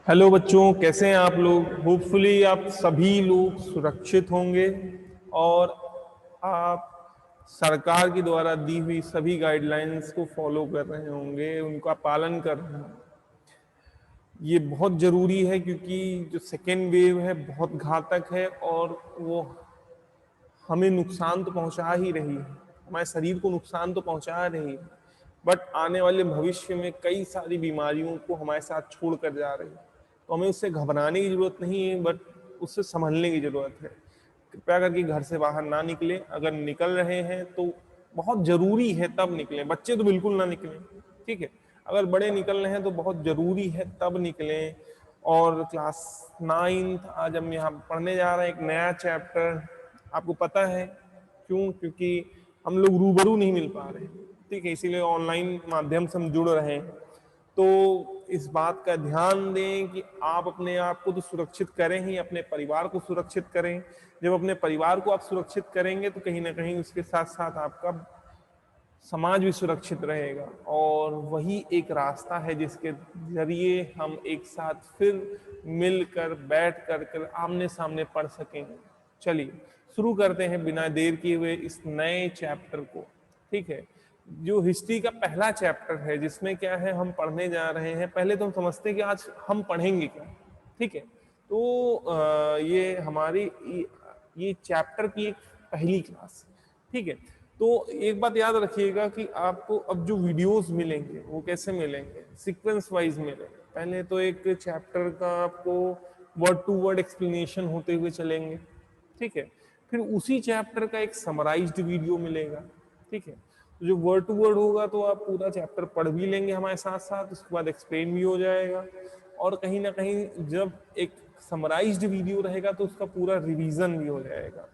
Hello बच्चों, कैसे हैं आप लोग। होपफुली आप सभी लोग सुरक्षित होंगे और आप सरकार के द्वारा दी हुई सभी गाइडलाइंस को फॉलो कर रहे होंगे, उनका पालन कर रहे होंगे। ये बहुत ज़रूरी है क्योंकि जो सेकेंड वेव है बहुत घातक है और वो हमें नुकसान तो पहुंचा ही रही है, हमारे शरीर को नुकसान तो पहुंचा रही है, बट आने वाले भविष्य में कई सारी बीमारियों को हमारे साथ छोड़ कर जा रही है। तो हमें उससे घबराने की जरूरत नहीं है, बट उससे संभलने की जरूरत है। कृपया करके घर से बाहर ना निकलें। अगर निकल रहे हैं तो बहुत जरूरी है तब निकलें। बच्चे तो बिल्कुल ना निकलें, ठीक है। अगर बड़े निकल रहे हैं तो बहुत जरूरी है तब निकलें। और क्लास 9 आज हम यहाँ पढ़ने जा रहे हैं एक नया चैप्टर। आपको पता है क्यों? क्योंकि हम लोग रूबरू नहीं मिल पा रहे, ठीक है, इसीलिए ऑनलाइन माध्यम से हम जुड़ रहे हैं। तो इस बात का ध्यान दें कि आप अपने आप को तो सुरक्षित करें ही, अपने परिवार को सुरक्षित करें। जब अपने परिवार को आप सुरक्षित करेंगे तो कहीं ना कहीं उसके साथ साथ आपका समाज भी सुरक्षित रहेगा, और वही एक रास्ता है जिसके जरिए हम एक साथ फिर मिलकर बैठ कर आमने सामने पढ़ सकेंगे। चलिए शुरू करते हैं बिना देर किए हुए इस नए चैप्टर को, ठीक है। जो हिस्ट्री का पहला चैप्टर है जिसमें क्या है हम पढ़ने जा रहे हैं, पहले तो हम समझते हैं कि आज हम पढ़ेंगे क्या, ठीक है। तो ये हमारी ये चैप्टर की एक पहली क्लास, ठीक है। तो एक बात याद रखिएगा कि आपको अब जो वीडियोस मिलेंगे वो कैसे मिलेंगे, सीक्वेंस वाइज मिलेंगे। पहले तो एक चैप्टर का आपको वर्ड टू वर्ड एक्सप्लेनेशन होते हुए चलेंगे, ठीक है। फिर उसी चैप्टर का एक समराइज्ड वीडियो मिलेगा, ठीक है। तो जो वर्ड टू वर्ड होगा तो आप पूरा चैप्टर पढ़ भी लेंगे हमारे साथ साथ, उसके बाद एक्सप्लेन भी हो जाएगा। और कहीं ना कहीं जब एक समराइज्ड वीडियो रहेगा तो उसका पूरा रिवीजन भी हो जाएगा,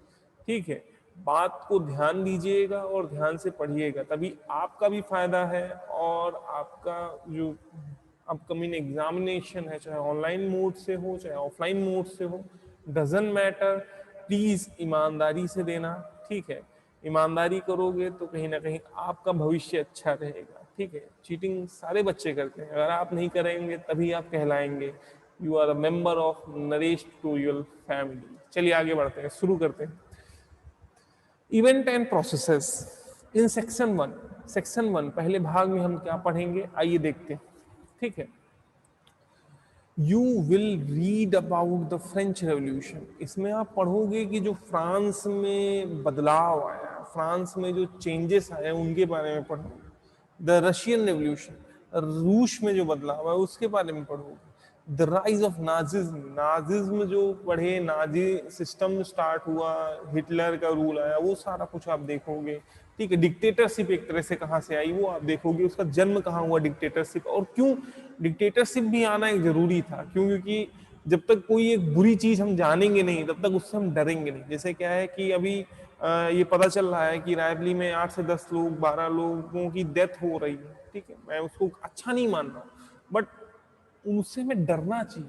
ठीक है। बात को ध्यान दीजिएगा और ध्यान से पढ़िएगा, तभी आपका भी फायदा है और आपका जो अपकमिंग एग्जामिनेशन है, चाहे ऑनलाइन मोड से हो चाहे ऑफलाइन मोड से हो, डजंट मैटर। प्लीज ईमानदारी से देना, ठीक है। ईमानदारी करोगे तो कहीं ना कहीं आपका भविष्य अच्छा रहेगा, ठीक है। चीटिंग सारे बच्चे करते हैं, अगर आप नहीं करेंगे तभी आप कहलाएंगे you are a member of Naresh tutorial family. चलिए आगे बढ़ते हैं, शुरू करते हैं। Event and processes in section 1 पहले भाग में हम क्या पढ़ेंगे आइए देखते हैं, ठीक है। You will read about the French revolution. इसमें आप पढ़ोगे कि जो फ्रांस में बदलाव आया, फ्रांस में जो चेंजेस आए उनके बारे में पढ़ोगे। द रशियन रेवोल्यूशन, रूस में जो बदलाव है उसके बारे में पढ़ोगे। The rise of Nazism, Nazism जो पढ़े, नाजी सिस्टम स्टार्ट हुआ, हिटलर का रूल आया, वो सारा कुछ आप देखोगे, ठीक है। डिक्टेटरशिप एक तरह से कहाँ से आई वो आप देखोगे, उसका जन्म कहाँ हुआ डिक्टेटरशिप, और क्यों डिक्टेटरशिप भी आना एक जरूरी था, क्यों? क्योंकि जब तक कोई एक बुरी चीज हम जानेंगे नहीं तब तक उससे हम डरेंगे नहीं। जैसे क्या है कि अभी ये पता चल रहा है कि रायबली में 8 से 10 लोग 12 लोगों की डेथ हो रही है, ठीक है। मैं उसको अच्छा नहीं मान रहा हूँ, बट उनसे हमें डरना चाहिए,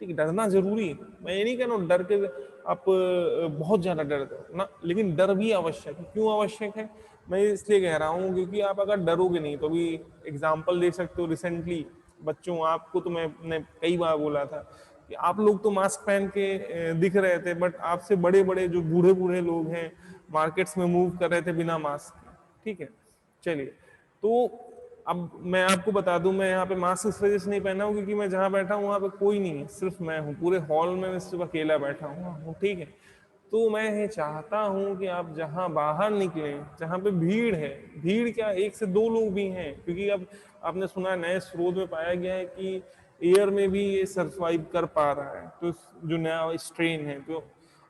ठीक है। डरना जरूरी है, मैं ये नहीं कह रहा हूँ डर के आप बहुत ज्यादा डर दो ना, लेकिन डर भी आवश्यक है। क्यों आवश्यक है? मैं इसलिए कह रहा हूँ क्योंकि आप अगर डरोगे नहीं तो अभी एग्जाम्पल दे सकते हो रिसेंटली बच्चों, आपको तो मैंने कई बार बोला था कि आप लोग तो मास्क पहन के दिख रहे थे, बट आपसे बड़े बड़े जो बूढ़े बूढ़े लोग हैं मार्केट्स में मूव कर रहे थे बिना मास्क के, ठीक है। चलिए, तो अब मैं आपको बता दूं, मैं यहाँ पे मास्क इस वजह से नहीं पहना हूँ क्योंकि मैं जहाँ बैठा हूँ वहाँ पे कोई नहीं है, सिर्फ मैं हूँ पूरे हॉल में, मैं सिर्फ अकेला बैठा हुआ हूँ, ठीक है। तो मैं ये चाहता हूँ कि आप जहाँ बाहर निकलें, जहाँ पे भीड़ है, भीड़ क्या 1 से 2 लोग भी हैं, क्योंकि अब आपने सुना नए स्रोत में पाया गया है कि एयर में भी ये सर्वाइव कर पा रहा है, तो जो नया स्ट्रेन है, तो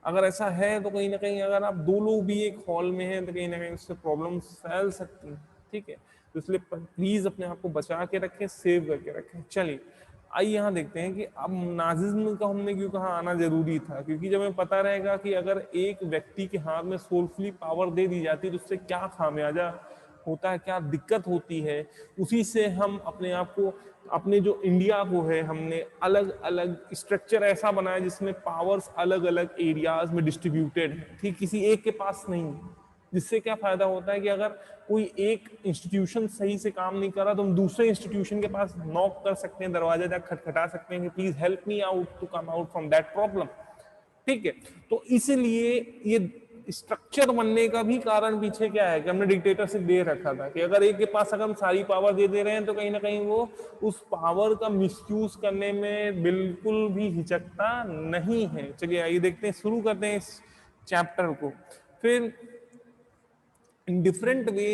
अगर ऐसा है तो कहीं ना कहीं अगर आप 2 लोग भी एक हॉल में हैं तो कहीं ना कहीं उससे प्रॉब्लम फैल सकती है, ठीक है। तो इसलिए प्लीज अपने आप को बचा के रखें, सेव करके रखें। चलिए आइए यहाँ देखते हैं कि अब नाजिज्म का हमने क्यों कहा आना जरूरी था, क्योंकि जब हमें पता रहेगा कि अगर एक व्यक्ति के हाथ में सोलफुली पावर दे दी जाती है तो उससे क्या खामियाजा होता है, क्या दिक्कत होती है, उसी से हम अपने आप को, अपने जो इंडिया को है, हमने अलग अलग स्ट्रक्चर ऐसा बनाया जिसमें पावर्स अलग अलग एरियाज में डिस्ट्रीब्यूटेड है, ठीक, किसी एक के पास नहीं है, जिससे क्या फायदा होता है कि अगर कोई एक इंस्टीट्यूशन सही से काम नहीं कर रहा तो हम दूसरे इंस्टीट्यूशन के पास नॉक कर सकते हैं, दरवाजा जाकर खटखटा सकते हैं कि please help me out to come out from that problem. ठीक है, तो इसलिए ये स्ट्रक्चर बनने का भी कारण पीछे क्या है कि हमने डिक्टेटरशिप दे रखा था कि अगर एक के पास अगर हम सारी पावर दे दे रहे हैं तो कहीं ना कहीं वो उस पावर का मिसयूज करने में बिल्कुल भी हिचकता नहीं है। चलिए आइए देखते हैं, शुरू करते हैं इस चैप्टर को। फिर in different way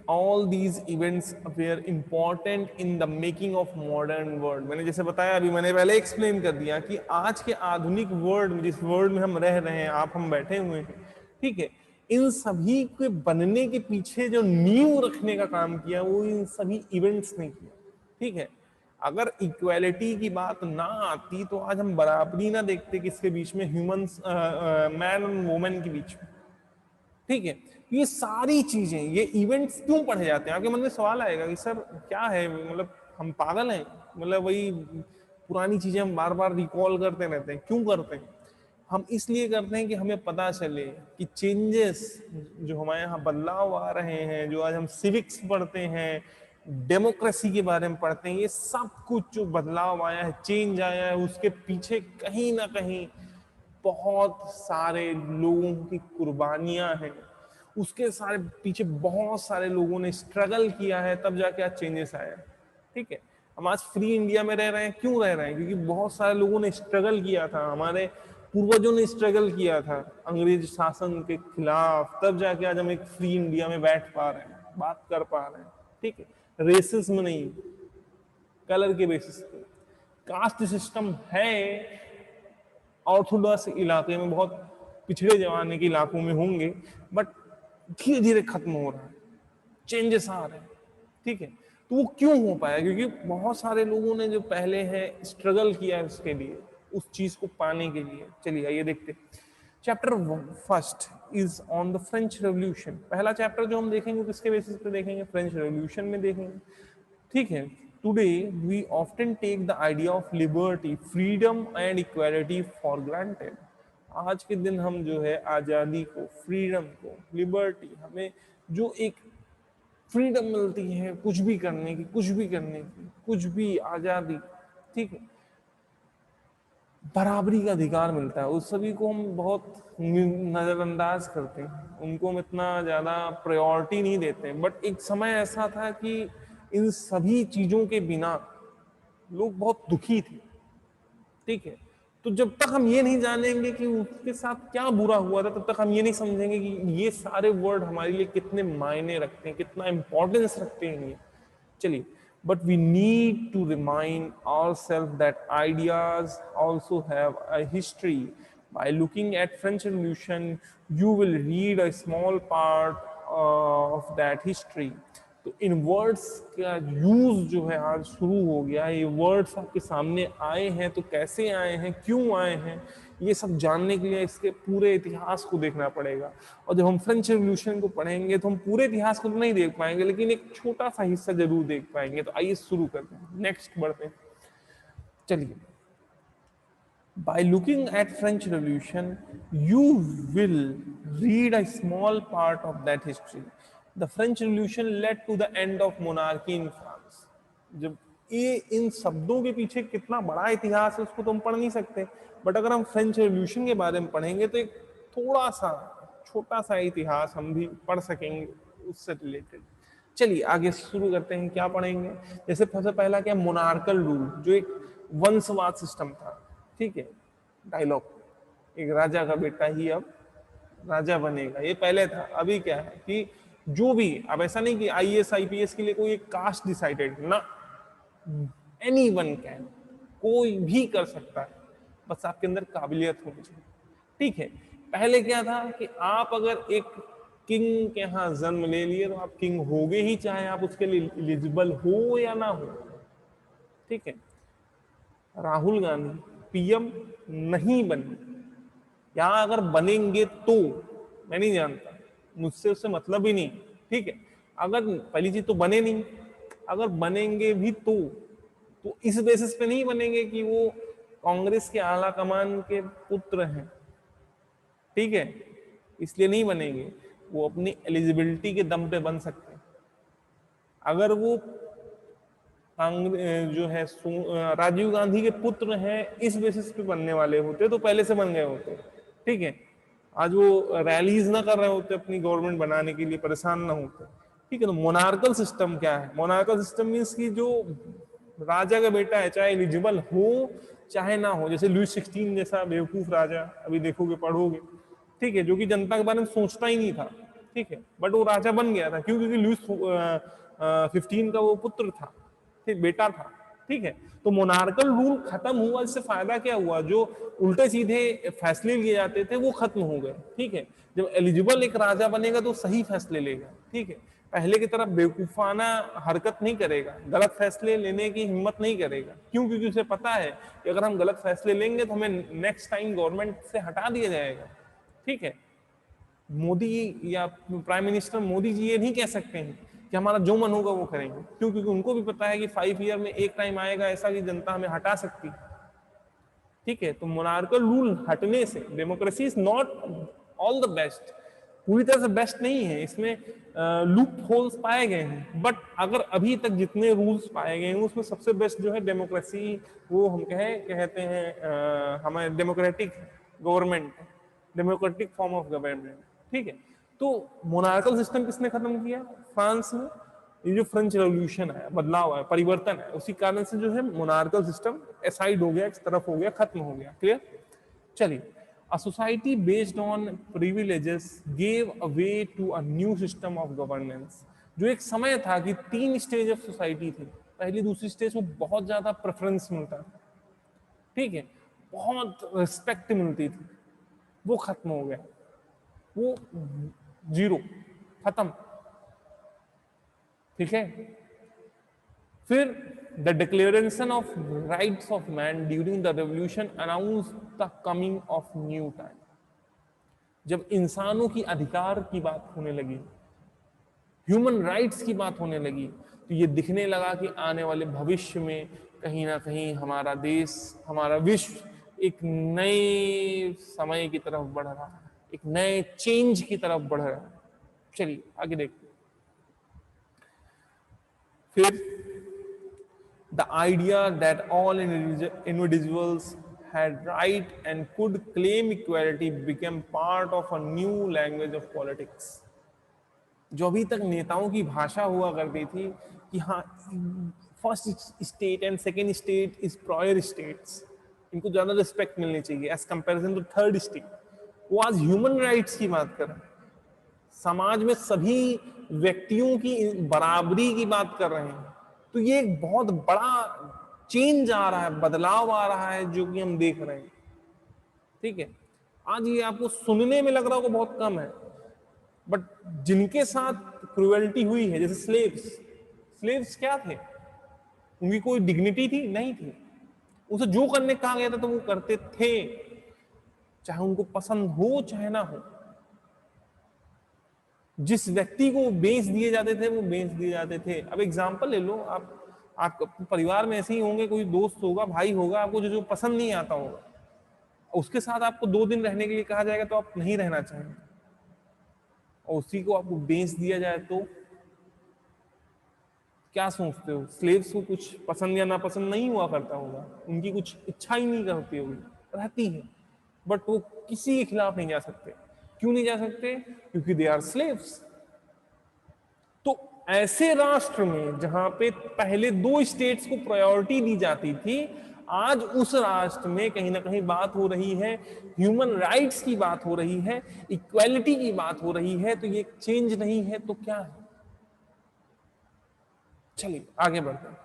all these events were important in the making of modern world। मैंने जैसे बताया, अभी मैंने पहले एक्सप्लेन कर दिया कि आज के आधुनिक वर्ल्ड में, जिस वर्ल्ड में हम रह रहे हैं, आप हम बैठे हुए हैं, ठीक है, इन सभी के बनने के पीछे जो नींव रखने का काम किया वो इन सभी इवेंट्स ने किया। ठीक है, अगर इक्वालिटी की बात ना आती तो आज हम बराबरी ना देखते किसके बीच में, ह्यूमंस, मैन और वुमेन के बीच में। ठीक है, ये सारी चीजें, ये इवेंट्स क्यों पढ़े जाते हैं? आपके मन में सवाल आएगा कि सर क्या है, मतलब हम पागल हैं, मतलब वही पुरानी चीजें हम बार बार रिकॉल करते रहते हैं, क्यों करते हैं? हम इसलिए करते हैं कि हमें पता चले कि चेंजेस जो हमारे यहाँ बदलाव आ रहे हैं, जो आज हम सिविक्स पढ़ते हैं, डेमोक्रेसी के बारे में पढ़ते हैं, ये सब कुछ जो बदलाव आया है, चेंज आया है, उसके पीछे कहीं ना कहीं बहुत सारे लोगों की कुर्बानियां हैं, उसके सारे पीछे बहुत सारे लोगों ने स्ट्रगल किया है, तब जाके आज चेंजेस आया। ठीक है, हम आज फ्री इंडिया में रह रहे हैं, क्यों रह रहे हैं? क्योंकि बहुत सारे लोगों ने स्ट्रगल किया था, हमारे पूर्वजों ने स्ट्रगल किया था अंग्रेज शासन के खिलाफ, तब जाके आज हम एक फ्री इंडिया में बैठ पा रहे हैं, बात कर पा रहे हैं। ठीक है, रेसिज्म नहीं, कलर के बेसिस पे। कास्ट सिस्टम है ऑर्थोडॉक्स इलाके में, बहुत पिछड़े जमाने के इलाकों में होंगे, बट धीरे धीरे खत्म हो रहा है, चेंजेस आ रहे हैं। ठीक है, तो वो क्यों हो पाया? क्योंकि बहुत सारे लोगों ने जो पहले है स्ट्रगल किया है उसके लिए, उस चीज को पाने के लिए। चलिए आइए देखते हैं। Chapter first is on the French revolution. पहला चैप्टर जो हम देखेंगे किसके बेसिस पे देखेंगे? फ्रेंच रेवोल्यूशन में देखेंगे। ठीक है, today we often take the idea of liberty, freedom and equality for granted. आज के दिन हम जो है आजादी को, फ्रीडम को, लिबर्टी, हमें जो एक फ्रीडम मिलती है कुछ भी करने की, कुछ भी करने की, कुछ भी आजादी, ठीक है, बराबरी का अधिकार मिलता है, उस सभी को हम बहुत नजरअंदाज करते हैं, उनको हम इतना ज्यादा प्रायोरिटी नहीं देते। बट एक समय ऐसा था कि इन सभी चीजों के बिना लोग बहुत दुखी थे। ठीक है, तो जब तक हम ये नहीं जानेंगे कि उसके साथ क्या बुरा हुआ था, तब तक हम ये नहीं समझेंगे कि ये सारे वर्ड हमारे लिए कितने मायने रखते हैं, कितना इंपॉर्टेंस रखते हैं ये। चलिए, but we need to remind ourselves that ideas also have a history। By looking at French Revolution, you will read a small part of that history। तो इन वर्ड्स का यूज जो है आज शुरू हो गया, ये वर्ड्स आपके सामने आए हैं, तो कैसे आए हैं, क्यों आए हैं, ये सब जानने के लिए इसके पूरे इतिहास को देखना पड़ेगा। और जब हम फ्रेंच रेवोल्यूशन को पढ़ेंगे तो हम पूरे इतिहास को तो नहीं देख पाएंगे, लेकिन एक छोटा सा हिस्सा जरूर देख पाएंगे। तो आइए शुरू करते हैं, नेक्स्ट बढ़ते हैं। चलिए, by looking at French Revolution, you will read a small part of that history। The French Revolution led to the end of monarchy in France। जब ये इन शब्दों के पीछे कितना बड़ा इतिहास है उसको तो हम पढ़ नहीं सकते, बट अगर हम फ्रेंच रेवोल्यूशन के बारे में पढ़ेंगे तो एक थोड़ा सा छोटा सा इतिहास हम भी पढ़ सकेंगे उससे रिलेटेड। चलिए आगे शुरू करते हैं, क्या पढ़ेंगे? जैसे सबसे पहला क्या, मोनार्कल रूल, जो एक वंशवाद सिस्टम था। ठीक है, डायलॉग, एक राजा का बेटा ही अब राजा बनेगा, ये पहले था। अभी क्या है कि जो भी, अब ऐसा नहीं कि आईएएस आईपीएस के लिए कोई एक कास्ट डिसाइडेड ना, एनीवन कैन, कोई भी कर सकता है, बस आपके अंदर काबिलियत होनी चाहिए। ठीक है, पहले क्या था कि आप अगर एक किंग के यहाँ जन्म ले लिए तो आप किंग होगे ही, चाहे आप उसके लिए एलिजिबल हो या ना हो। ठीक है, राहुल गांधी पीएम नहीं बने, या अगर बनेंगे तो मैं नहीं जानता, मुझसे उससे मतलब ही नहीं। ठीक है, अगर पहली चीज तो बने नहीं, अगर बनेंगे भी तो इस बेसिस पे नहीं बनेंगे कि वो कांग्रेस के आला कमान के पुत्र हैं। ठीक है, इसलिए नहीं बनेंगे। वो अपनी एलिजिबिलिटी के दम पे बन सकते हैं। अगर वो जो है राजीव गांधी के पुत्र हैं इस बेसिस पे बनने वाले होते तो पहले से बन गए होते, ठीक है। आज वो रैलीज ना कर रहे होते अपनी गवर्नमेंट बनाने के लिए, परेशान ना होते, ठीक है। तो मोनार्कल सिस्टम क्या है? मोनार्कल सिस्टम मीन्स की जो राजा का बेटा है, चाहे एलिजिबल हो चाहे ना हो, जैसे लुई 16 जैसा बेवकूफ राजा अभी देखोगे पढ़ोगे, ठीक है, जो कि जनता के बारे में सोचता ही नहीं था, ठीक है, बट वो राजा बन गया था। क्यों? क्योंकि लुई 15 का वो पुत्र था, ठीक, बेटा था, ठीक है। तो मोनार्कल रूल खत्म हुआ, इससे फायदा क्या हुआ? जो उल्टे सीधे फैसले लिए जाते थे वो खत्म हो गए, ठीक है। जब एलिजिबल एक राजा बनेगा तो सही फैसले लेगा, ठीक है, पहले की तरफ बेवकूफाना हरकत नहीं करेगा, गलत फैसले लेने की हिम्मत नहीं करेगा। क्यों? क्योंकि उसे पता है कि अगर हम गलत फैसले लेंगे तो हमें नेक्स्ट टाइम गवर्नमेंट से हटा दिया जाएगा, ठीक है। मोदी या प्राइम मिनिस्टर मोदी जी ये नहीं कह सकते हैं कि हमारा जो मन होगा वो करेंगे। क्यों? क्योंकि उनको भी पता है कि 5 ईयर में एक टाइम आएगा ऐसा कि जनता हमें हटा सकती, ठीक है। तो मोनार्कल रूल हटने से democracy is not all the best, पूरी तरह से बेस्ट नहीं है, इसमें लूप होल्स पाए गए हैं, बट अगर अभी तक जितने रूल्स पाए गए हैं उसमें सबसे बेस्ट जो है डेमोक्रेसी, वो हम कहते हैं हमारे democratic government, democratic form of government, ठीक है। तो मोनार्कल सिस्टम किसने खत्म किया? फ्रांस में। ये जो फ्रेंच रेवोल्यूशन है, बदलाव है, परिवर्तन है, उसी कारण से जो है मोनार्कल सिस्टम एसाइड हो गया, एक तरफ हो गया, खत्म हो गया। क्लियर? चलिए, a society based on privileges gave a way to a new system of governance। जो एक समय था कि 3 स्टेज ऑफ सोसाइटी थी, पहली दूसरी स्टेज को बहुत ज्यादा प्रेफरेंस मिलता था, ठीक है, बहुत रिस्पेक्ट मिलती थी, वो खत्म हो गया, वो जीरो, खत्म, ठीक है। फिर the declaration of rights of man during the revolution announce the coming of new time. जब इंसानों की अधिकार की बात होने लगी, ह्यूमन राइट्स की बात होने लगी, तो ये दिखने लगा कि आने वाले भविष्य में कहीं ना कहीं हमारा देश, हमारा विश्व एक नए समय की तरफ बढ़ रहा है, एक नए चेंज की तरफ बढ़ रहा है। चलिए आगे देखते। फिर the idea that all individuals had right and could claim equality became part of a new language of politics। जो अभी तक नेताओं की भाषा हुआ करती थी कि हाँ, first state and second state is prior states, इनको ज्यादा रिस्पेक्ट मिलनी चाहिए as comparison to third state, वो आज ह्यूमन राइट्स की बात कर रहे हैं, समाज में सभी व्यक्तियों की बराबरी की बात कर रहे हैं। तो ये एक बहुत बड़ा चेंज आ रहा है, बदलाव आ रहा है जो कि हम देख रहे हैं, ठीक है। आज ये आपको सुनने में लग रहा होगा बहुत कम है, बट जिनके साथ क्रुएल्टी हुई है, जैसे स्लेव्स क्या थे? उनकी कोई डिग्निटी थी? नहीं थी। उसे जो करने कहा गया था तो वो करते थे, चाहे उनको पसंद हो चाहे ना हो। जिस व्यक्ति को बेच दिए जाते थे वो बेच दिए जाते थे। अब एग्जांपल ले लो, आप परिवार में ऐसे ही होंगे, कोई दोस्त होगा, भाई होगा, आपको जो पसंद नहीं आता होगा, उसके साथ आपको 2 दिन रहने के लिए कहा जाएगा तो आप नहीं रहना चाहेंगे, और उसी को आपको बेच दिया जाए तो क्या सोचते हो? स्लेव्स को कुछ पसंद या नापसंद नहीं हुआ करता होगा, उनकी कुछ इच्छा ही नहीं करती होगी, रहती है, बट वो किसी के खिलाफ नहीं जा सकते। क्यों नहीं जा सकते? क्योंकि दे आर स्लेव्स। तो ऐसे राष्ट्र में जहां पे पहले 2 स्टेट्स को प्रायोरिटी दी जाती थी, आज उस राष्ट्र में कहीं ना कहीं बात हो रही है, ह्यूमन राइट्स की बात हो रही है, इक्वालिटी की बात हो रही है। तो ये चेंज नहीं है तो क्या है? चलिए आगे बढ़ते हैं।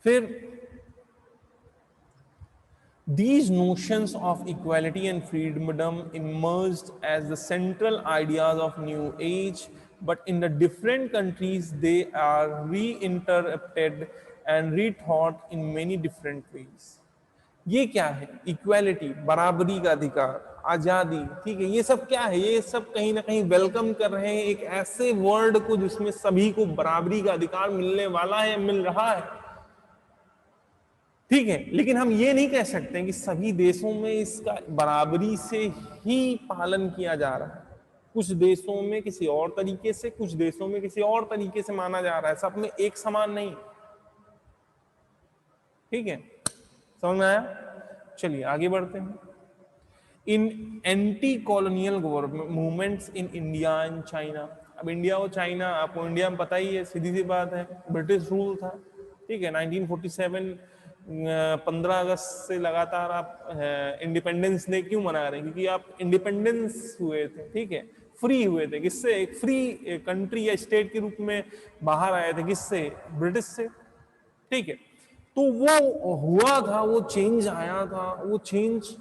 फिर these notions of equality and freedom emerged as the central ideas of new age, but in the different countries they are reinterpreted and rethought in many different ways। ये क्या है? इक्वालिटी, बराबरी का अधिकार, आजादी, ठीक है, ये सब क्या है? ये सब कहीं ना कहीं वेलकम कर रहे हैं एक ऐसे वर्ल्ड को जिसमें सभी को बराबरी का अधिकार मिलने वाला है, मिल रहा है, ठीक है। लेकिन हम ये नहीं कह सकते कि सभी देशों में इसका बराबरी से ही पालन किया जा रहा है। कुछ देशों में किसी और तरीके से, कुछ देशों में किसी और तरीके से माना जा रहा है, सब में एक समान नहीं। ठीक है, समझ में आया? चलिए आगे बढ़ते हैं। In anti colonial government movements in India and China. अब इंडिया और चाइना, आपको इंडिया में पता ही है, सीधी सी बात है, ब्रिटिश रूल था। ठीक है, 1947 15 अगस्त से लगातार आप इंडिपेंडेंस डे क्यों मना रहे हैं? क्योंकि आप इंडिपेंडेंस हुए थे, ठीक है, फ्री हुए थे। किससे? एक फ्री कंट्री या स्टेट के रूप में बाहर आए थे। किससे? ब्रिटिश से। ठीक है, तो वो हुआ था, वो चेंज आया था। वो चेंज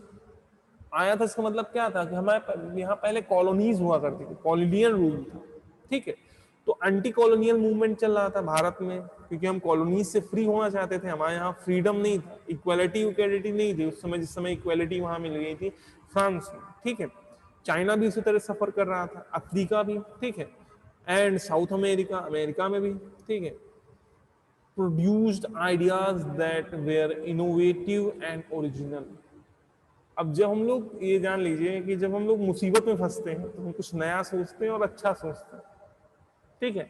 आया था, इसका मतलब क्या था कि हमारे यहाँ पहले कॉलोनीज हुआ करती थी, कॉलोनियल रूल था। ठीक है, तो एंटी कॉलोनियल मूवमेंट चल रहा था भारत में, क्योंकि हम कॉलोनीज से फ्री होना चाहते थे। हमारे यहाँ फ्रीडम नहीं था, इक्वालिटी नहीं थी उस समय, जिस समय इक्वालिटी वहां मिल गई थी फ्रांस में। ठीक है, चाइना भी उसी तरह सफर कर रहा था, अफ्रीका भी। ठीक है, एंड साउथ अमेरिका, अमेरिका में भी। ठीक है, produced ideas that were innovative and original. अब जब हम लोग, ये जान लीजिए कि जब हम लोग मुसीबत में फंसते हैं तो हम कुछ नया सोचते हैं और अच्छा सोचते हैं। ठीक है,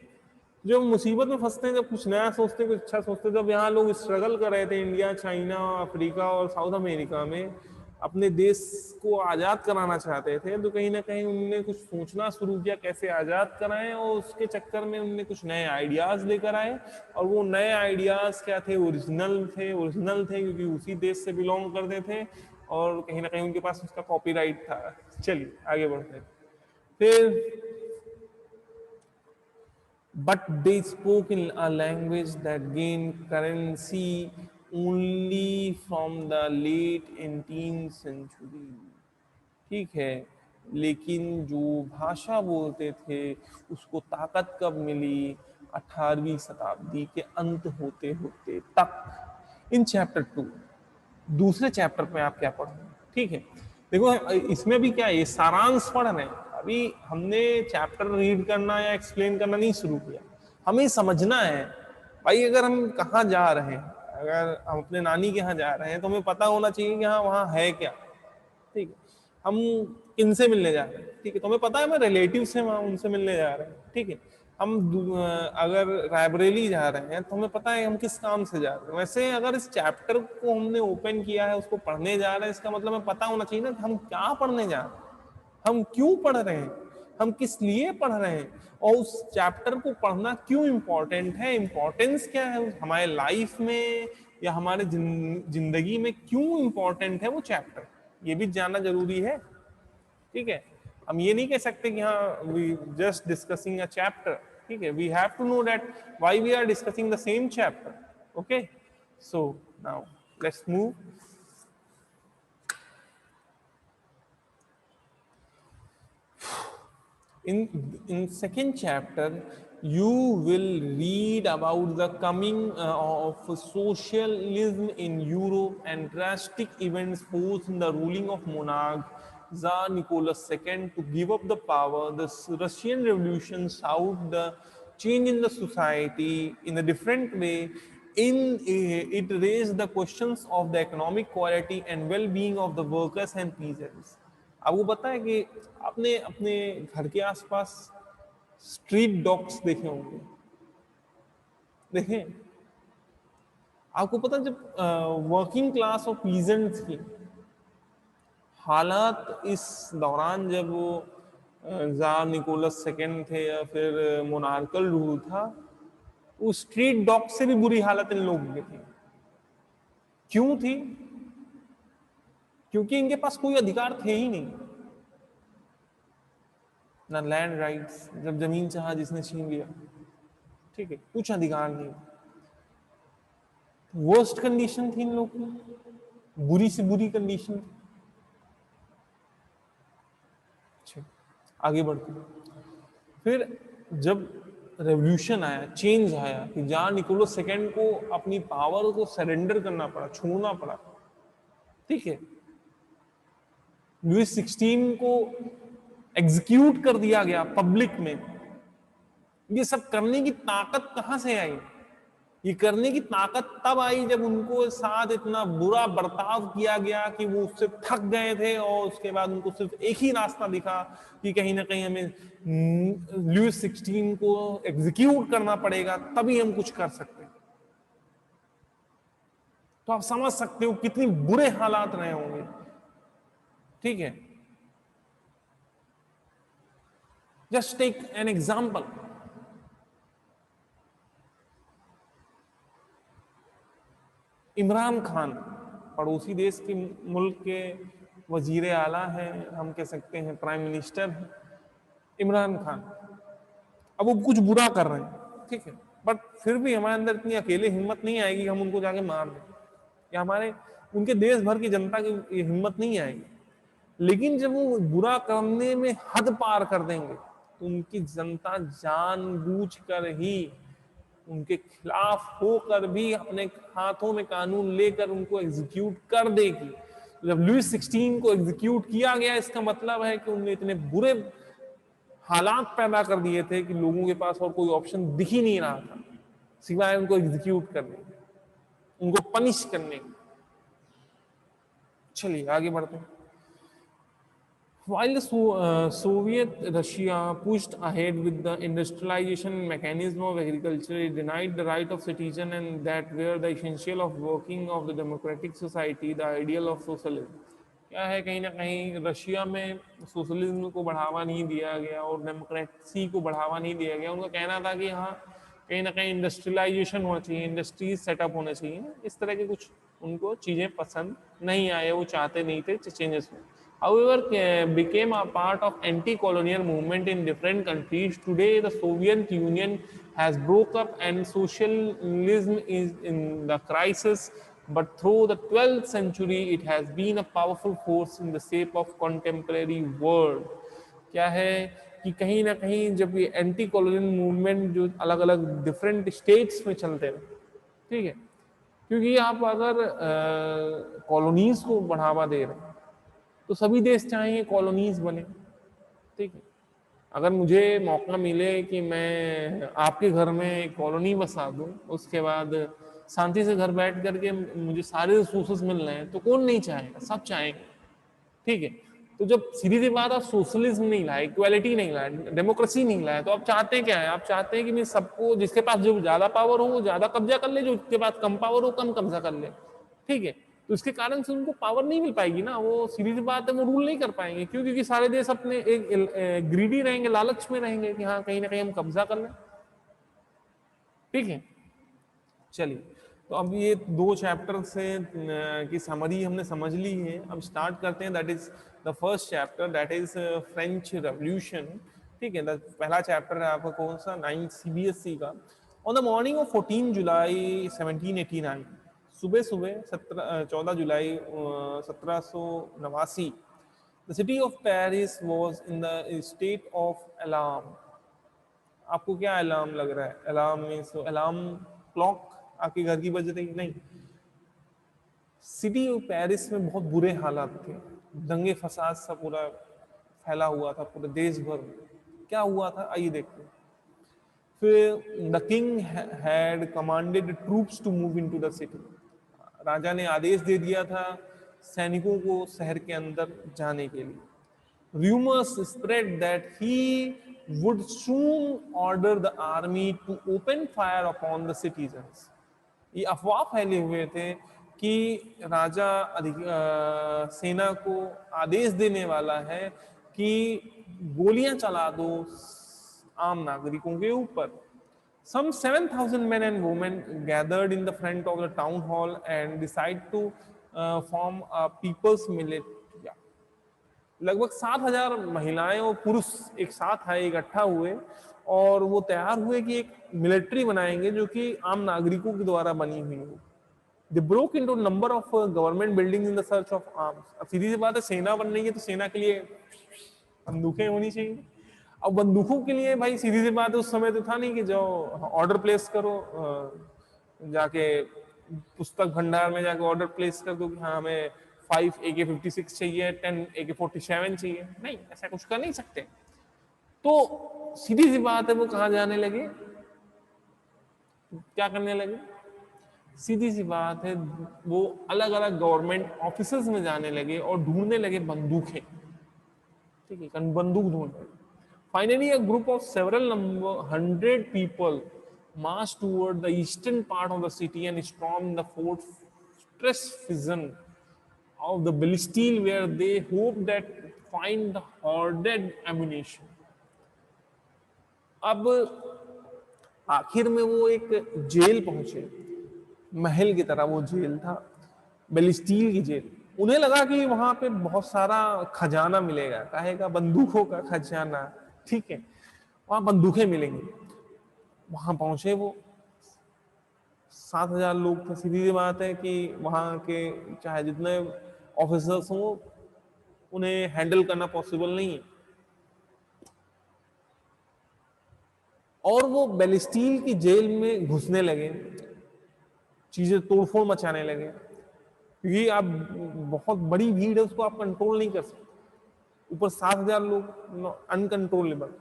जब मुसीबत में फंसते हैं, जब कुछ नया सोचते हैं, कुछ अच्छा सोचते हैं। जब यहाँ लोग स्ट्रगल कर रहे थे, इंडिया, चाइना, अफ्रीका और साउथ अमेरिका में, अपने देश को आज़ाद कराना चाहते थे, तो कहीं ना कहीं उनने कुछ सोचना शुरू किया कैसे आज़ाद कराएं, और उसके चक्कर में उनने कुछ नए आइडियाज़ लेकर आए। और वो नए आइडियाज़ क्या थे? ओरिजिनल थे। ओरिजिनल थे क्योंकि उसी देश से बिलोंग करते थे, और कहीं ना कहीं उनके पास उसका कॉपीराइट था। चलिए आगे बढ़ते हैं। फिर but they spoke in a language that gained currency only from the late 18th century। ठीक है, लेकिन जो भाषा बोलते थे उसको ताकत कब मिली? 18वीं शताब्दी के अंत होते होते तक। इन चैप्टर 2, दूसरे चैप्टर में आप क्या पढ़ेंगे? ठीक है, देखो इसमें भी क्या है, ये सारांश पढ़ रहे हैं। अभी हमने चैप्टर रीड करना या एक्सप्लेन करना नहीं शुरू किया, हमें समझना है। भाई अगर हम कहाँ जा रहे हैं, अगर हम अपने नानी के यहाँ जा रहे हैं, तो हमें पता होना चाहिए कि हाँ वहाँ है क्या। ठीक है, हम किनसे मिलने जा रहे हैं? ठीक है, तो हमें पता है हमारे रिलेटिव से वहाँ उनसे मिलने जा रहे हैं। ठीक है, हम अगर रायबरेली जा रहे हैं तो हमें पता है हम किस काम से जा रहे हैं। वैसे अगर इस चैप्टर को हमने ओपन किया है, उसको पढ़ने जा रहे हैं, इसका मतलब हमें पता होना चाहिए ना कि हम क्या पढ़ने जा रहे हैं, हम क्यों पढ़ रहे हैं, हम किस लिए पढ़ रहे हैं, और उस चैप्टर को पढ़ना क्यों इंपॉर्टेंट है, इंपॉर्टेंस क्या है हमारे लाइफ में या हमारे जिंदगी में, क्यों इंपॉर्टेंट है वो चैप्टर, ये भी जानना जरूरी है। ठीक है, हम ये नहीं कह सकते कि हाँ we just discussing a chapter. ठीक है, we have to know that why we are discussing the same chapter. Okay, so now let's move. In second chapter you will read about the coming of socialism in Europe and drastic events forced in the ruling of monarch Tsar Nicholas II to give up the power. The Russian Revolution showed the change in the society in a different way. It raised the questions of the economic quality and well-being of the workers and peasants. आपको पता है कि आपने अपने घर के आसपास street dogs देखे होंगे, देखें? आपको पता है जब वर्किंग क्लास और पीजेंट्स की हालात इस दौरान, जब वो जार निकोलस सेकेंड थे या फिर मोनार्कल रूल था, वो स्ट्रीट डॉग से भी बुरी हालत इन लोगों की थी। क्यों थी? क्योंकि इनके पास कोई अधिकार थे ही नहीं, ना लैंड राइट्स, जब जमीन चाहा जिसने छीन लिया। ठीक है, कुछ अधिकार नहीं। वर्स्ट कंडीशन थी इन लोगों की, बुरी से बुरी कंडीशन थी। आगे बढ़ते फिर जब रेवोल्यूशन आया, चेंज आया, कि जार निकोलस सेकेंड को अपनी पावर को सरेंडर करना पड़ा, छोड़ना पड़ा। ठीक है, लुइस 16 को एग्जीक्यूट कर दिया गया पब्लिक में। ये सब करने की ताकत कहां से आई? ये करने की ताकत तब आई जब उनको साथ इतना बुरा बर्ताव किया गया कि वो उससे थक गए थे, और उसके बाद उनको सिर्फ एक ही रास्ता दिखा कि कहीं ना कहीं हमें लुईस 16 को एग्जीक्यूट करना पड़ेगा, तभी हम कुछ कर सकते हैं। तो आप समझ सकते हो कितनी बुरे हालात रहे होंगे। ठीक है, just take an example. Imran Khan पड़ोसी देश के मुल्क के वजीर आला हैं, हम कह सकते हैं प्राइम मिनिस्टर हैं इमरान खान। अब वो कुछ बुरा कर रहे हैं, ठीक है, बट फिर भी हमारे अंदर इतनी अकेले हिम्मत नहीं आएगी कि हम उनको जाके मार दें, या हमारे उनके देश भर की जनता की ये हिम्मत नहीं आएगी। लेकिन जब वो बुरा करने में हद पार कर देंगे तो उनकी जनता जानबूझकर ही उनके खिलाफ होकर भी अपने हाथों में कानून लेकर उनको एग्जीक्यूट कर देगी। जब लुईस 16 को एग्जीक्यूट किया गया, इसका मतलब है कि उनने इतने बुरे हालात पैदा कर दिए थे कि लोगों के पास और कोई ऑप्शन दिख ही नहीं रहा था सिवाय उनको एग्जीक्यूट करने, उनको पनिश करने। चलिए आगे बढ़ते हैं। While the Soviet Russia pushed ahead with the industrialization mechanism of agriculture, it denied the right of citizen and that were the essential of working of the democratic society, the ideal of socialism. क्या है, कहीं ना कहीं Russia में socialism को बढ़ावा नहीं दिया गया और डेमोक्रेसी को बढ़ावा नहीं दिया गया। उनका कहना था कि हाँ कहीं ना कहीं इंडस्ट्रियलाइजेशन होना चाहिए, इंडस्ट्रीज सेटअप होने चाहिए, इस तरह के कुछ उनको चीज़ें पसंद नहीं आए, वो चाहते नहीं थे चेंजेस हो। However, became a part of anti-colonial movement in different countries. Today, the Soviet Union has broke up and socialism is in the crisis. But through the 12th century, it has been a powerful force in the shape of contemporary world. क्या है कि कहीं ना कहीं जब ये anti colonial movement जो अलग अलग डिफरेंट स्टेट्स में चलते हैं, ठीक है, क्योंकि आप अगर कॉलोनीज को बढ़ावा दे रहे हैं तो सभी देश चाहेंगे कॉलोनीज बने, ठीक है। अगर मुझे मौका मिले कि मैं आपके घर में एक कॉलोनी बसा दूं, उसके बाद शांति से घर बैठ करके मुझे सारे रिसोर्सेस मिल रहे हैं, तो कौन नहीं चाहेगा, सब चाहेंगे, ठीक है। तो जब सीधी सी बात, आप सोशलिज्म नहीं लाए, इक्वालिटी नहीं लाए, डेमोक्रेसी नहीं लाए, तो आप चाहते हैं क्या है? आप चाहते हैं कि मैं सबको, जिसके पास जो ज्यादा पावर हो वो ज्यादा कब्जा कर ले, जो जिसके पास कम पावर हो कम कब्जा कर ले, ठीक है। तो इसके कारण से उनको पावर नहीं मिल पाएगी ना, वो सीधी सी बात है, वो रूल नहीं कर पाएंगे। क्यों? क्योंकि सारे देश अपने एक ग्रीडी रहेंगे, लालच में रहेंगे कि हाँ कहीं ना कहीं हम कब्जा कर लें, ठीक है। चलिए, तो अब ये दो चैप्टर से की समरी हमने समझ ली है। अब स्टार्ट करते हैं, that is the first chapter, that is French revolution, ठीक है। पहला चैप्टर है आपका कौन सा, 9 CBSE का। ऑन द मॉर्निंग ऑफ 14 जुलाई 1789, सुबह सुबह 14 जुलाई 1789, the city of Paris was in the state of alarm. आपको क्या अलार्म लग रहा है? अलार्म मीन्स अलार्म क्लॉक आपके घर की बज रही? नहीं, सिटी ऑफ पेरिस में बहुत बुरे हालात थे, दंगे फसाद सा पूरा फैला हुआ था पूरे देश भर में। क्या हुआ था आइए देखते हैं। फिर the king had commanded troops to move into the city. राजा ने आदेश दे दिया था सैनिकों को शहर के अंदर जाने के लिए। Rumors spread that he would soon order the army to open fire upon the citizens. ये अफवाह फैले हुए थे कि राजा सेना को आदेश देने वाला है कि गोलियां चला दो आम नागरिकों के ऊपर। Some 7,000 men and women gathered in the front of the town hall and decided to form a people's militia. लगभग 7,000 महिलाएं और पुरुष एक साथ आए, इकट्ठा हुए, और वो तैयार हुए कि एक मिलिट्री बनाएंगे जो कि आम नागरिकों के द्वारा बनी हुई हो। They broke into number of government buildings in the search of arms. अब सीधी सी बात है, सेना बन रही है तो सेना के लिए बंदूकें होनी चाहिए। अब बंदूकों के लिए भाई सीधी सी बात है, उस समय तो था नहीं कि जाओ ऑर्डर प्लेस करो, जाके पुस्तक भंडार में जाके ऑर्डर प्लेस कर दो कि हाँ हमें 5 AK-56 चाहिए, 10 AK-47 चाहिए। नहीं, ऐसा कुछ कर नहीं सकते। तो सीधी सी बात है, वो कहाँ जाने लगे, क्या करने लगे? सीधी सी बात है, वो अलग अलग गवर्नमेंट ऑफिसेज में जाने लगे और ढूंढने लगे बंदूकें, ठीक है, बंदूक ढूंढने। Finally a group of several number 100 people marched toward the eastern part of the city and stormed the fortress prison of the Bastille, where they hoped that find the hoarded ammunition. अब आखिर में वो एक jail पहुंचे, महल की तरह वो jail था, बेलिस्टील की जेल। उन्हें लगा कि वहां पे बहुत सारा खजाना मिलेगा, कहेगा बंदूकों का खजाना, ठीक है, वहां बंदूकें मिलेंगी। वहां पहुंचे वो, 7,000 लोग थे। सीधी सी बात है कि वहां के चाहे जितने ऑफिसर्स हों, उन्हें हैंडल करना पॉसिबल नहीं है। और वो बेलिस्टील की जेल में घुसने लगे, चीजें तोड़फोड़ मचाने लगे, क्योंकि अब बहुत बड़ी भीड़ है, उसको आप कंट्रोल नहीं कर सकते। ऊपर 7,000 लोग अनकंट्रोलेबल।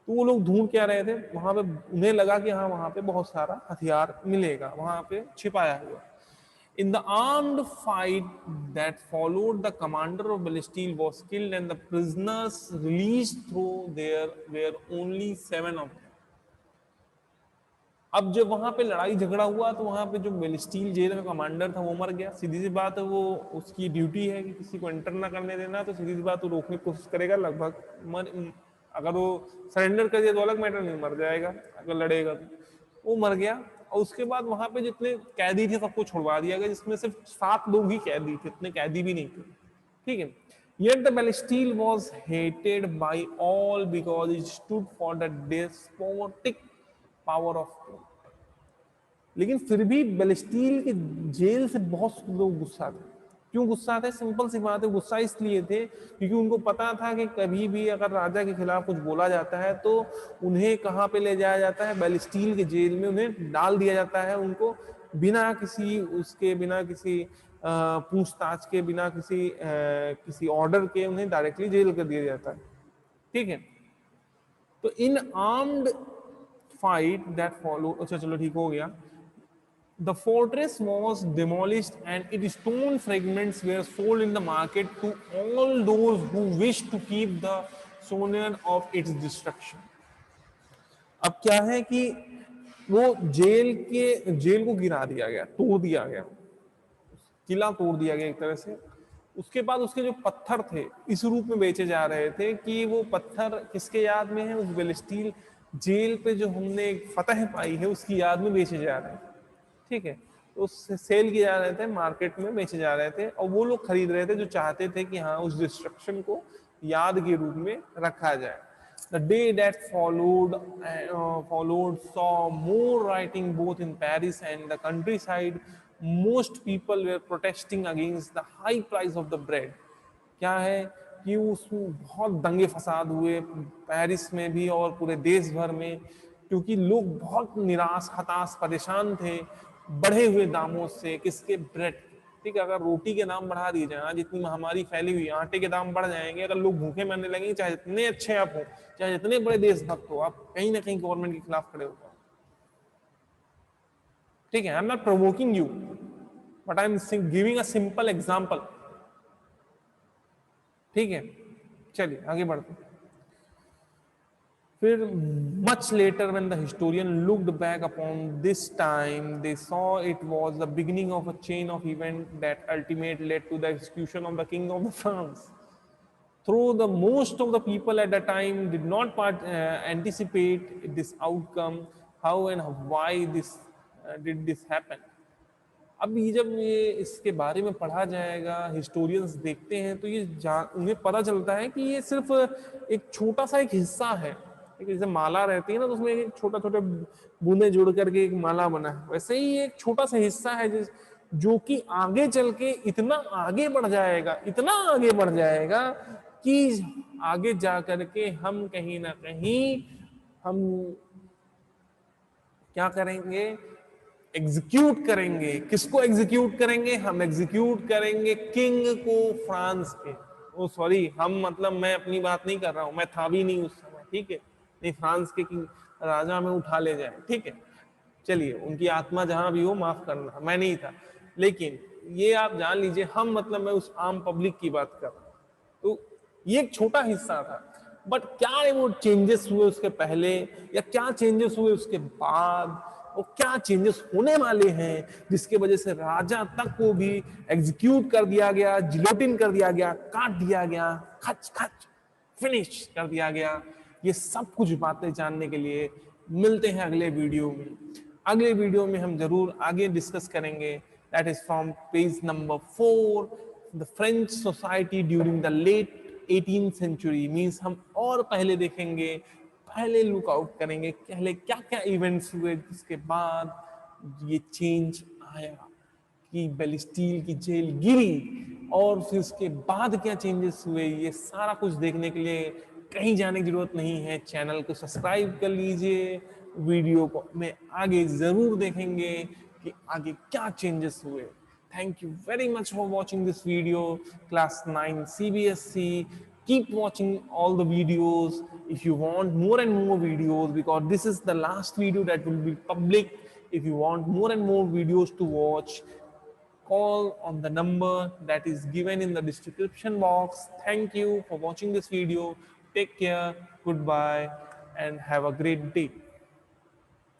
तो वो लोग ढूंढ क्या रहे थे वहां पे, उन्हें लगा कि हाँ वहां पे बहुत सारा हथियार मिलेगा, वहां पे छिपाया हुआ। In the armed fight that followed, the commander of Bastille was killed and the prisoners released, through there were only 7 of them. अब जब वहां पे लड़ाई झगड़ा हुआ तो वहां पे जो बेलिस्टील जेल का कमांडर था वो मर गया। सीधी सी बात है, वो उसकी ड्यूटी है कि किसी को एंटर ना करने देना, तो सीधी सी बात वो रोकने की कोशिश करेगा, लगभग अगर वो सरेंडर कर दिया तो अलग मैटर, नहीं मर जाएगा अगर लड़ेगा तो। वो मर गया और उसके बाद वहां पे जितने कैदी थे सबको छुड़वा दिया गया, जिसमें सिर्फ 7 लोग ही कैदी थे, इतने कैदी भी नहीं थे, ठीक है। Yet the Bastille was hated by all because it stood for the despotic power of. लेकिन फिर भी बेलिस्टील के जेल से बहुत लोग गुस्सा थे। क्यों गुस्सा थे? सिंपल सी बात है, गुस्सा इसलिए थे क्योंकि उनको पता था कि कभी भी अगर राजा के खिलाफ कुछ बोला जाता है तो उन्हें कहाँ पे ले जाया जाता है, बेलिस्टील के जेल में उन्हें डाल दिया जाता है। उनको बिना किसी उसके, बिना किसी पूछताछ के, बिना किसी ऑर्डर के उन्हें डायरेक्टली जेल कर दिया जाता है, ठीक है। तो इन आर्म्ड फाइट दैट फॉलो, अच्छा चलो ठीक हो गया। The fortress was demolished and its stone fragments were sold in the market to all those who wished to keep the souvenir of its destruction. अब क्या है कि वो जेल को गिरा दिया गया, तोड़ दिया गया, किला तोड़ दिया गया एक तरह से। उसके बाद उसके जो पत्थर थे इस रूप में बेचे जा रहे थे कि वो पत्थर किसके याद में है, उस बेलिस्टील जेल पे जो हमने फतह पाई है उसकी याद में बेचे जा रहे हैं, ठीक है। तो सेल किए जा रहे थे, मार्केट में बेचे जा रहे थे, और वो लोग खरीद रहे थे जो चाहते थे कि हाँ उस डिस्ट्रक्शन को याद के रूप में रखा जाए। The day that followed saw more rioting both in Paris and the countryside. Most people were protesting against the high price of the bread. क्या है कि उसमें बहुत दंगे फसाद हुए पेरिस में भी और पूरे देश भर में, क्योंकि लोग बहुत निराश, हताश, परेशान थे बढ़े हुए दामों से। किसके? ब्रेड। ठीक है, अगर रोटी के दाम बढ़ा दिए जाए, आज इतनी महामारी फैली हुई, आटे के दाम बढ़ जाएंगे, अगर लोग भूखे मरने लगेंगे, चाहे जितने अच्छे आप हो, चाहे जितने बड़े देशभक्त हो, आप कहीं ना कहीं गवर्नमेंट के खिलाफ खड़े हो। ठीक है, I am not provoking you but I am giving a simple example. ठीक है, चलिए आगे बढ़ते हैं। फिर much later when the historian looked back upon this time, they saw it was the beginning of a chain of events that ultimately led to the execution of the king of the France. Though the most of the people at the time did not anticipate this outcome, how and why did this happen? अब ये जब ये इसके बारे में पढ़ा जाएगा, historians देखते हैं, तो ये उन्हें पता चलता है कि ये सिर्फ एक छोटा सा एक हिस्सा है। जैसे माला रहती है ना, तो उसमें एक छोटा छोटा बूंदे जुड़ करके एक माला बना है, वैसे ही एक छोटा सा हिस्सा है जो कि आगे चल के इतना आगे बढ़ जाएगा, इतना आगे बढ़ जाएगा कि आगे जा करके हम कहीं ना कहीं हम क्या करेंगे, एग्जीक्यूट करेंगे। किसको एग्जीक्यूट करेंगे? हम एग्जीक्यूट करेंगे किंग को, फ्रांस के। ओ सॉरी, हम मतलब मैं अपनी बात नहीं कर रहा हूं, मैं था भी नहीं उस समय, ठीक है। नहीं, फ्रांस के किंग राजा में उठा ले जाए, ठीक है। चलिए उनकी आत्मा जहां भी हो माफ करना, मैं नहीं था, लेकिन ये आप जान लीजिए हम मतलब मैं उस आम पब्लिक की बात कर रहा हूँ। तो ये एक छोटा हिस्सा था, बट क्या वो चेंजेस हुए उसके पहले या क्या चेंजेस हुए उसके बाद और क्या चेंजेस होने वाले हैं जिसके वजह से राजा तक को भी एग्जीक्यूट कर दिया गया, जिलोटिन कर दिया गया, काट दिया गया, खच खच फिनिश कर दिया गया। ये सब कुछ बातें जानने के लिए मिलते हैं अगले वीडियो में। अगले वीडियो में हम जरूर आगे डिस्कस करेंगे। That is from page number 4, the French society during the late 18th century. मीन्स हम और पहले देखेंगे, पहले लुक आउट करेंगे, पहले क्या क्या इवेंट्स हुए जिसके बाद ये चेंज आया कि बेलिस्टील की जेल गिरी, और फिर उसके बाद क्या चेंजेस हुए। ये सारा कुछ देखने के लिए कहीं जाने की जरूरत नहीं है, चैनल को सब्सक्राइब कर लीजिए। वीडियो को में आगे जरूर देखेंगे कि आगे क्या चेंजेस हुए। Thank you very much for watching this video, class 9 CBSE. Keep watching all the videos if you want more and more videos, because this is the last video that will be public. If you want more and more videos to watch, call on the number that is given in the description box. Thank you for watching this video. Take care, goodbye, and have a great day.